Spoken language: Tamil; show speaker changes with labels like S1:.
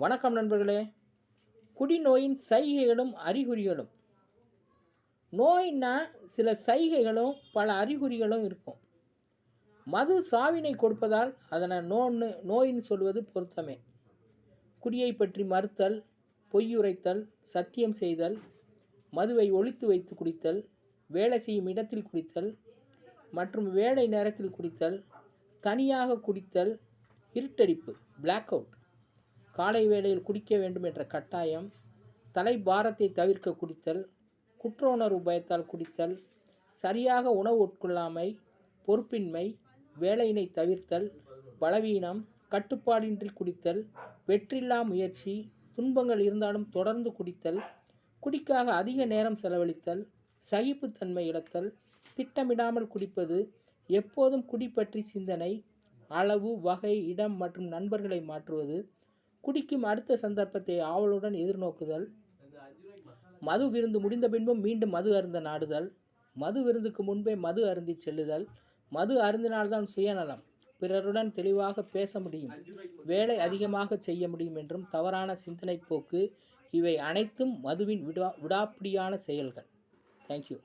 S1: வணக்கம் நண்பர்களே. குடிநோயின் சைகைகளும் அறிகுறிகளும். நோயின்னா சில சைகைகளும் பல அறிகுறிகளும் இருக்கும். மது சாவினை கொடுப்பதால் அதனை நோயின்னு சொல்வது பொருத்தமே. குடியை பற்றி மறுத்தல், பொய்யுரைத்தல், சத்தியம் செய்தல், மதுவை ஒளித்து வைத்து குடித்தல், வேலை செய்யும் இடத்தில் குடித்தல் மற்றும் வேலை நேரத்தில் குடித்தல், தனியாக குடித்தல், இருட்டடிப்பு பிளாக் அவுட், காலை வேளையில் குடிக்க வேண்டும் என்ற கட்டாயம், தலை பாரத்தை தவிர்க்க குடித்தல், குற்ற உணர்வு பயத்தால் குடித்தல், சரியாக உணவு உட்கொள்ளாமை, பொறுப்பின்மை, வேலையினை தவிர்த்தல், பலவீனம், கட்டுப்பாடின்றி குடித்தல், வெற்றில்லா முயற்சி, துன்பங்கள் இருந்தாலும் தொடர்ந்து குடித்தல், குடிக்காக அதிக நேரம் செலவழித்தல், சகிப்புத்தன்மை இழத்தல், திட்டமிடாமல் குடிப்பது, எப்போதும் குடி பற்றி சிந்தனை, அளவு, வகை, இடம் மற்றும் நண்பர்களை மாற்றுவது, குடிக்கும் அடுத்த சந்தர்ப்பத்தை ஆவலுடன் எதிர்நோக்குதல், மது விருந்து முடிந்த பின்பும் மீண்டும் மது அருந்த நாடுதல், மது விருந்துக்கு முன்பே மது அருந்தி செல்லுதல், மது அருந்தினால்தான் சுயநலம், பிறருடன் தெளிவாக பேச முடியும், வேலை அதிகமாக செய்ய முடியும் என்றும் தவறான சிந்தனை போக்கு, இவை அனைத்தும் மதுவின் விடாப்பிடியான செயல்கள். தேங்க்யூ.